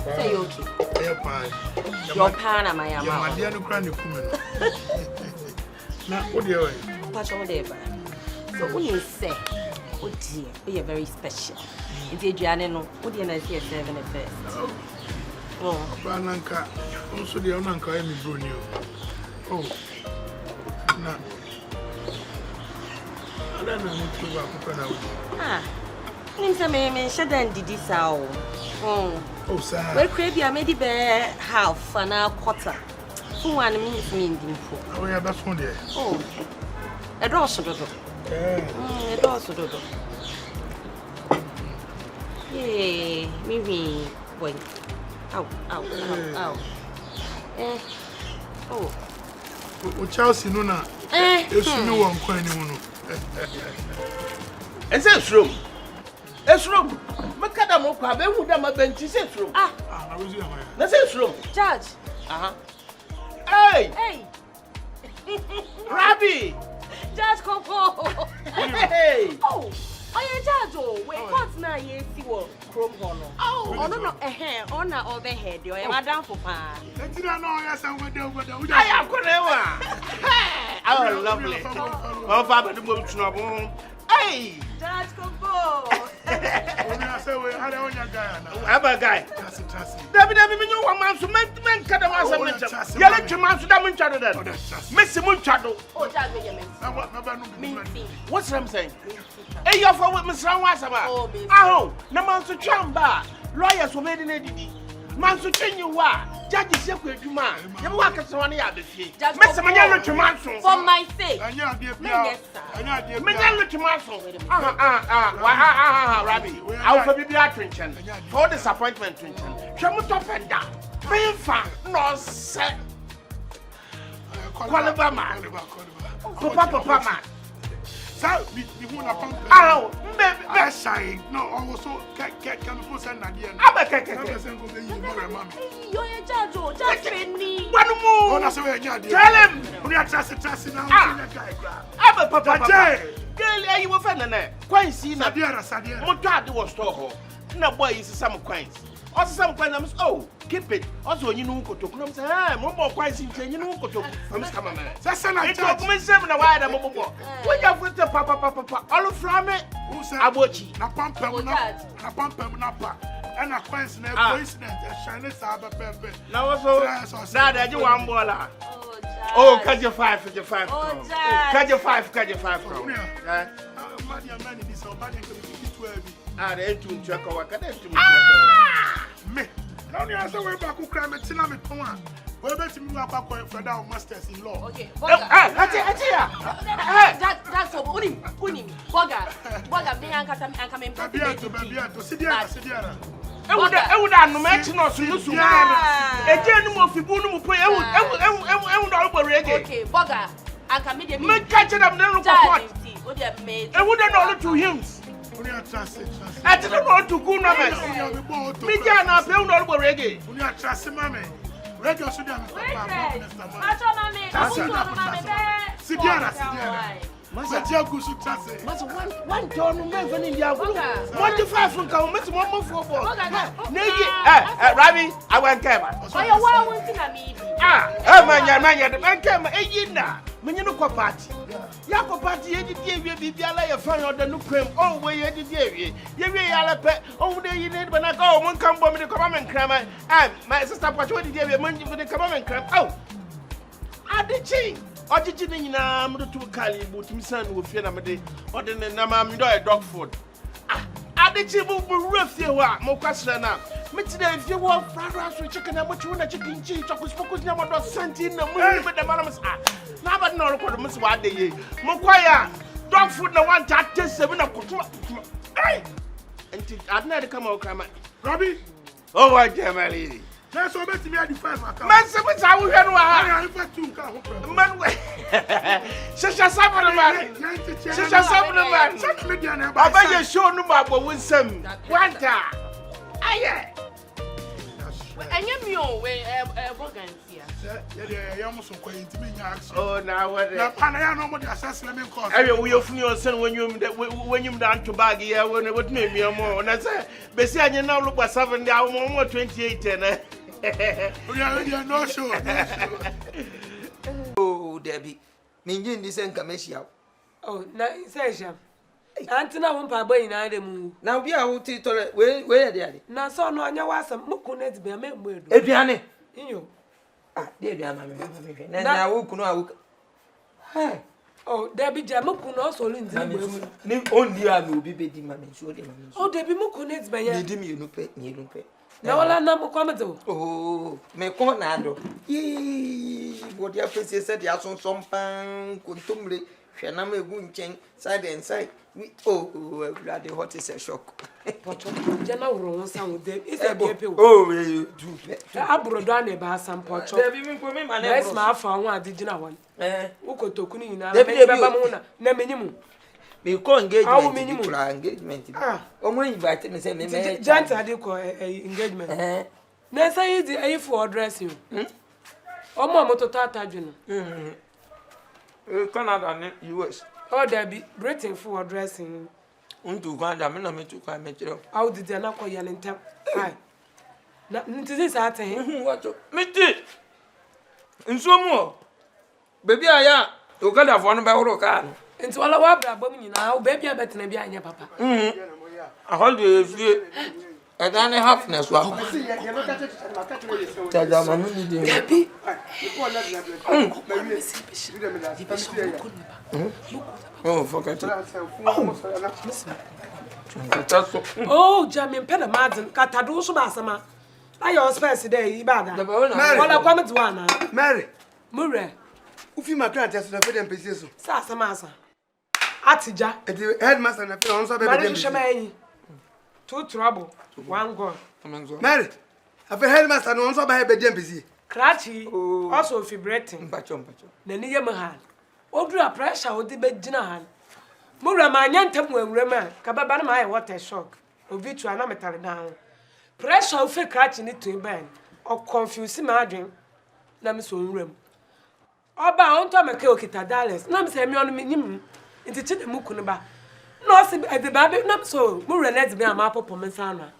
Say okay. Your pan am I am. My dear, no cranny woman. Now, what do you want? Patch on the So, when you say, oh dear, we are very special. It's Adriana, no, what do you know? 7 at first. Oh, Bananka, also the Onanka, Amy Brunio. Oh, no. I don't know what to do. Ah, Ninsa may shouldn't did this hour. Oh, sir. Well, Crabby, I made it half an hour quarter. Who one means me in for? Oh, yeah, that's one there. Oh, a door should do. A door should do. Yay, Mimi, boy. Ow. Oh. Chelsea, no, no. It's no one quite no. And says room. It's room. Macadam, who damn a bench is room. I was here. That's his room. Judge. Hey! Rabbi! Judge Koboo! Hey! Oh! Judge, wait, what's now? Yes, you will chrome honor. Oh, no, a hair, honor over head. You are madam for pan. Let you know, yes, I'm with you. I am Hey! Oh, lovely. Oh, Papa, the woman trouble. Hey! Judge Koboo! I say, I don't want guy. I'm a guy. David, I mean, you want man to make cut a master. You let your man to damage each other. Miss Munchado. Oh, Judge, what's I'm saying? Hey, you're for what Miss Rawasaba. Oh, no man to chamba. Lawyers were made in ADD. Man to change you are. Judge is your man. You walk as one of the feet. Miss Manana to Manson. For my sake. I know, dear. Manana to Manson. Rabbi. I'll forbid your attention. For disappointment, Trinton. Shamu up and down. Being fun, no, sir. Qualibama. Papa, man. So, the one upon I say, no, also can put an idea. I'm a cake. You're a judge, just me. One more. Tell him. We are trusted now. I'm a papa. Girl, you were friendly. Quite see, Nadia, Motadi was store. No boy is some coins. Also, some coins, oh, keep it. Also, you know, to come say, more coins in you know, from Scamman. That's an idea. Come and say, a wide mobile. What you have with the papa, all from it. Who said, I watch it. A pump, and a coins, and a coincidence, a shiny saber pepper. Now, also, that you want bola. Oh, cut your 5 for your 5. Cut your 5, cut your 5. The 8 check or me. Now you answer way back who crime and Tinami Poma. Well, bet me up for down masters in law. Okay, that's all. Unim, Boga, me and coming to Sidiana. I would have no mention of you. A gentleman of Fibunum pray. Okay, Boga, I can make catching up never what. I wouldn't know 2 hymns. I didn't know to go numbers. Me can not pay no reggae. We are trusting mammy. Radio Sudan. Sidiana. Master Gusu Tasse. One ton never in the 25 from Kamas, 1 more for Rabbi, I went camera. Why are you wanting at me? Man, the man came a year. Menuko party. Yako party, you did the alley of fun or the new cream. Oh, where you did the pet. Oh, there you did when I go. One come for me to come and cram. And my sister, what did you have money for the come and cram? Oh, I did cheat. Or did you think I'm the 2 Cali, but him son will fear me or the Namam do a dog food. I did you move rough here? More question now. Me today, if you want fried rice with chicken, and what you want a chicken cheese, chocolate focus, never not sent in the movie with the madam's now, but no, what Miss Wadi. Moquaya, dog food, no one that tastes 7 o'clock. Hey! And I'd never come out, Robbie. Oh, I damn lady. That's what makes me at the 5 o'clock. Man, I will have man. Shasha Sabaman. Shasha Sabaman. I bet you show no more with some. One time. Aye. And you me on when Bogan here. Yeah, almost quite intimate. Oh, now what? Now, I know what the assessment cost. I will open your son when you down to bag here when it would make me more. And I said, besides, you now look at 7 down, more 28 and no sure. Oh, Debbie. Ninjin this and commercial. Oh, na session. Antina won pa boy na dem. Now be a hotel toilet. Where they are. Na so no anya wasam mukunet be me mwedu. Eduane. Inyo. Ah, dey do ama me. Na wo kunu awu. Hey. Oh, Debbie jam mukuno so lu ndi gbe. Ni only am obi be di mama so dey mama. Oh, Debbie mukunet be ya. Ni di mi no pe. Na wala na mukwamdo. Oh, me ko na do. Yee, what your face said ya son pan kuntumre. Hwe na me gu nchen side and side. Oh, bloody hot is a shock. Jana wuro san de is a be pe. Oh, you do. Abrodo an e ba san pocho. Debbie me ko me ma na. Yes ma afa won adigina won. Ukotoku ni nyina Debbie be ba mu na menyimu. Me ko engagement engagement. Ah, omo invite me say me Jant ade ko engagement. Na say di ayi for dress you. Omo moto tata dwenu. Canada ne US. Oh, Debbie, Britain for dressing. Untu Canada me na me tu kwa me chiro. How did they not call you in time? Hi. Na this at him. What? Me ti. Nso mo. Baby aya, o kada fo no be horo ka. Into all our brabom nyina, baby I bet na bia anya papa. I hold the fie. I don't have happiness wa. Tada mama ni dey. Debbie. Oh, forget it. Oh, Jamin Peda Martin, Catado Subasama. I your space day, Ibada. Wala come to one. Mary, Murray, ufi makrant ya sunafe dem pesiso. Sasa masa. Atija. The headmaster na fe onso be Mary dem. Shamayi. Two trouble, one gone. Mary, afa headmaster no onso be dem pesi. Cratchy, also vibrating. Mpacho. Na ni yem han. Odura pressure odi be gina han. Mura ma nyantem wanwura ma ka baba na ma aye water shock. Obi tu ana metare down. Pressure o fe cratchy ni twin ben. O confuse ma adwen. Na me so nwura mu. Oba on to make okita dollars. Na me se me onu nyim. Nti chi de muku no ba. No se e de ba be na so mura let be ama popo me sana.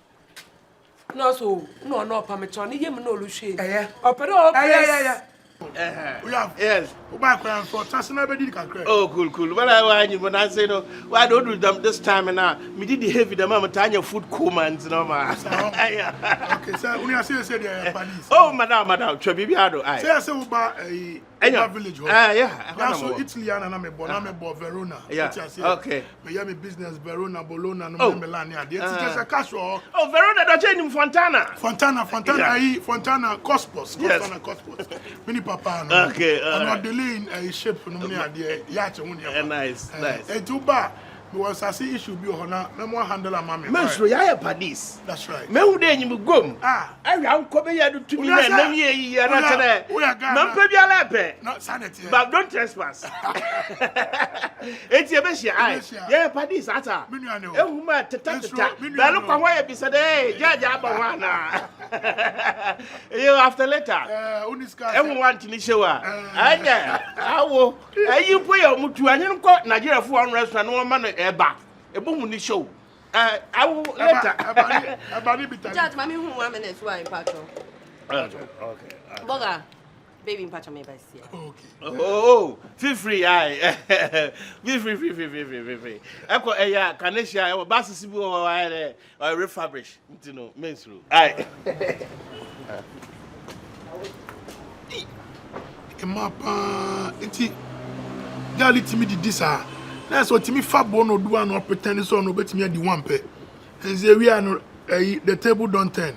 No so no pa me cho ni yem no oluhwe. Opere o Yeah. yes. Oh, cool. Well, I want you, but I say no. Why don't do them this time now? Me did the heavy the mama tanya food commands no ma. Okay, sir, when you say the police. Oh, madam, Trebiado. I say about a village. Yeah. So Italy and I'm a Verona. Yeah. Okay. Me have a business Verona, Bologna, no Milan. It's just a casual. Oh, Verona, that's in Fontana. Fontana, Cospos. Mini papa. Okay. I'm not delaying a ship no money idea. Nice. And too bad. Because I see issue be on no more handle a mammy. Menstru, ya padis. That's right. Me wo dey nyim gom. I am come here to me na ye na tene. Na mpa bia la pe. No sanity. But don't trespass. Eti e be hia ya padis ata. Ehu ma tata. Ba no kwa ho ya bi se dey, jaja aba ho ana. You after later. Uniska. Ehu want ni shewa. Anya. Awo. Ayi po ya mutu anyi ko Nigeria fu on restaurant no ma no eba. Ebo ni show. I will later. Judge, mommy, who 1 minute why in patron. Okay. Boga, baby in patron may by see. Okay. Oh, feel free, I. Feel free. Echo, yeah, Kanesha, I will bass sibu or refurbish, you know, menstru. Aye. Mapa, iti, gali timi di disa. That's what Timmy Fabo no do and pretend so no bet me at the one pay. And say we are the table don't 10.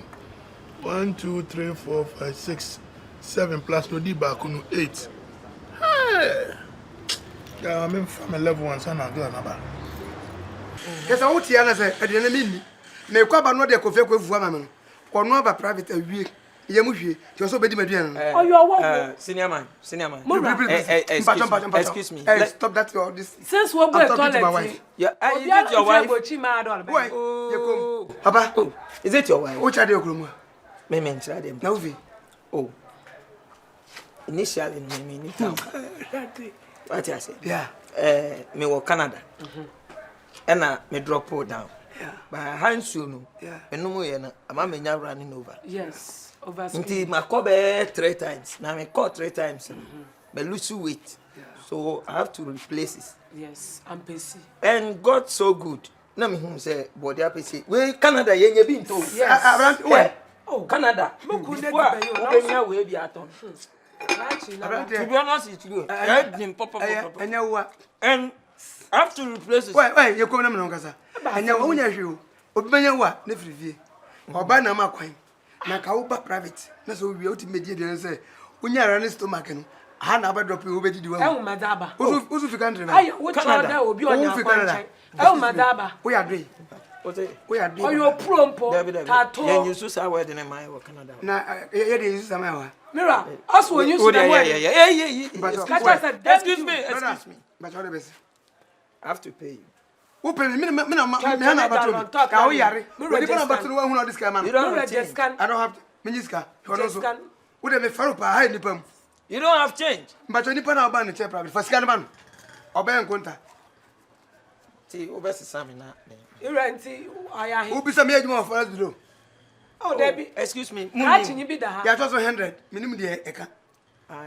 1, 2, 3, 4, 5, 6, 7 plus no D back on 8. Hey, yeah, I'm from a level one son and do another. Yes, I want to say at the enemy. Me kwaba no de kofe ko vuama me. Ko no ba private awie. Yemuhwe, you also be the median. Oh, you are Senior man. Excuse me. Hey, stop that all this. Since we go toilet. Yeah, is it your wife? Papa, Is it your wife? which are the Okromo? Me mentra dem. Na uvi. Oh. Initially me in town. What I say? Yeah. Me wo Canada. And me drop down. Yeah. But hands you know. Yeah. Eno mo ye na ama me nya running over. Yes. Over. Until my cover 3 times. Now me call 3 times. Me lose weight. So I have to replace it. Yes, I'm busy. And God so good. Na me hum say body apese. We Canada ye nya bi nto. Yes. Where? Oh, Canada. Mo ku de Before, be yo. Obenya we bi aton. To be honest with you, I had him pop. And I have to replace it. Why you come na me nkasa. Anya wo nya hwe o. Obi benya wo a na firifie. Oba na ma kwan. Na ka wo ba private. Na so wi o ti medie de say unya ra ne stomach no. Ha na ba drop you be didi wa. E wo madaba. Usu fi country na. Ayo, wo choda obi onya kwanche. E wo madaba. Wo ya dre. We are doing. Oh, you're prompo. Tato. Yeah, you sus are wedding in my Canada. Na ye dey use sama. Mira, us when you see yeah. Excuse me. But what best? I have to pay you. Who pay me na about to. Ka wo yare. We dey about to hu no this guy man. You don't have change. I don't have minjiska. You also. Wo dey me faru pa high nipam. You don't have change. But you nipa na oba no check problem. For scan man. Oba enkonta. See, obese sami na. Irenti aya he. Who be some ejuma for us below? Oh, Debbie. Excuse me. Catch you be da. Ya 100. Minimum dey eka.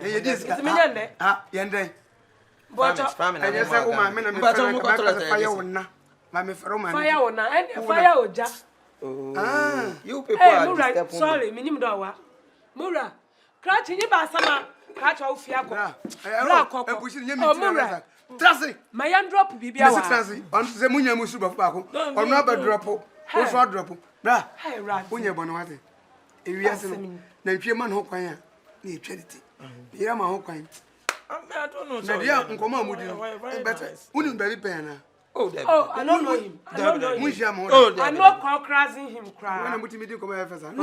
Ye this guy. It's me yende. Ah, yende. But family. I just say o ma me na me fire wona. Ma me fire man. Fire wona and fire oja. Ah, you people Hey, are Mura, disturbing. sorry, minim do wa. Mura. Catch you ba sama. Catch o fia ko. Bra koko. E pushi nyemi tira. Trasi. My hand drop bibia wa. Trasi. On se munya musu ba fa ko. On no ba drop. O so drop. Bra. Hey, rat. Unye bono wate. E wiase no. Na ntwe man ho kwan a. Na etwa diti. Bia ma ho kwan. I don't know. Na dia nkoma amudi no. But unu ba bi pen na. Oh, Debbie. Oh, I don't know him. I don't know him. Mushia mo. Oh, I know concrazing him When cry. I'm putting me to come here first. No.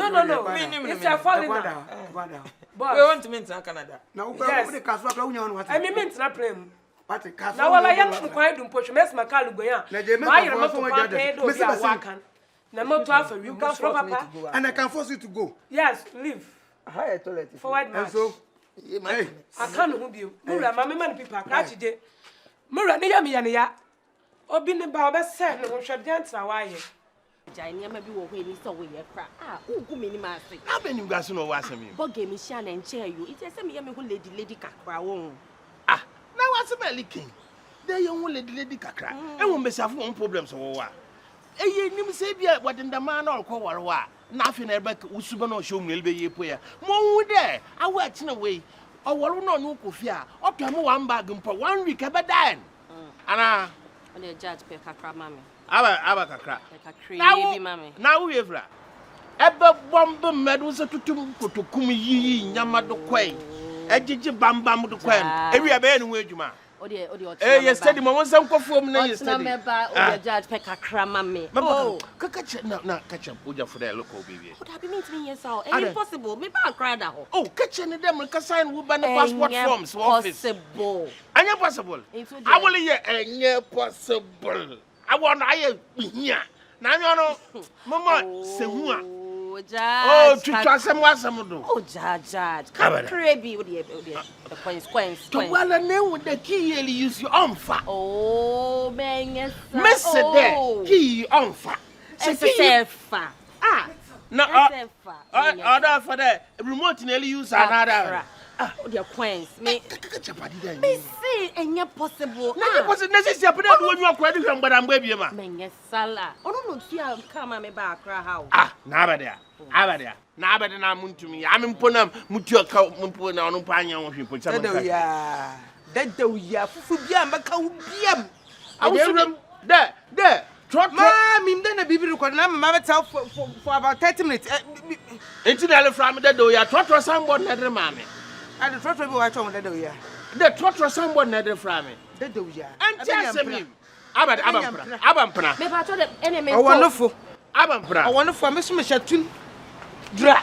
It's a falling down. We Boss. want to meet in Canada. Now, Yes. the castle of Union was. I mean, it's not playing. What the castle? Now, while I am quite doing push, Miss Macalugoya. Na je My make remote for to pay those Mr. wakan. Number 12, you come from Papa. And I can force you to go. Yes, leave. Higher toilet. Forward And march. so, Hey. I can't move you. Mura, my man, people, catch it. Mura, near me, and ya. Obin about a son, who shall dance away. Jai maybe wo we ni so we cry. Ah, ugu me ni ma say. How many you guys know what's me? But game me shan and chair you. It say me who lady kakra won. Ah, now what's a licking? There you only lady kakra. And won't be have one problem so what? Eh, ye nim say be what in the man or call wa. Nothing ever usubano show me be ye poya. Mo there. I work in a way. Or what no kofia. Or to one bag for 1 week about then. Ana On the judge pe kakra mami. aba kakra. Like a crazy mami. Now we evra. Ebe bomb medal se tutum kotokum yi nyama do kwai. Ejiji bambam do kwai. Ewi ebe enu adwuma. Odi Eh, you steady mo won sam kofuom na you steady. Na meba o the judge pe kakra mami. Oh, kaka na catch up oja for the local baby. What have mean to me yes all? Impossible. Me ba cry da ho. Oh, catch any them ka sign wo ba na passport forms for office. Possible. Anya possible. I will hear anya possible. I want I here. Na nyo no. Mama se hu a. Oh, judge. Oh, twitwa sem wasem do. Oh, judge. Crazy with the coins. To wala ne wo the key you use your onfa. Oh, man, yes. Miss there. Key onfa. Sefa. Ah. No, order for the remote nearly use another. Ah, the coins. Me chapadi see, and yet possible. No, was it necessary when you are credit from Madame Baby? Man, yes, Sala. Oh, no, see, I'll come me back. How? Ah, never there. Never than I'm to me. I'm in Punam, Mutua, Mumpuna, on Panya, or people. That do ya, Fubiam, Bacaubiam. I will there. Trot, Mammy, then a baby record. I'm myself for about 30 minutes. It's an from the door. Trot or someone at the mammy. And the trot will watch on the door. The trot or someone at the from it. The door, yeah. And just me. Abampra. Maybe I told the enemy. Oh, wonderful. Abampra. I want for Miss Mishatun. Dra.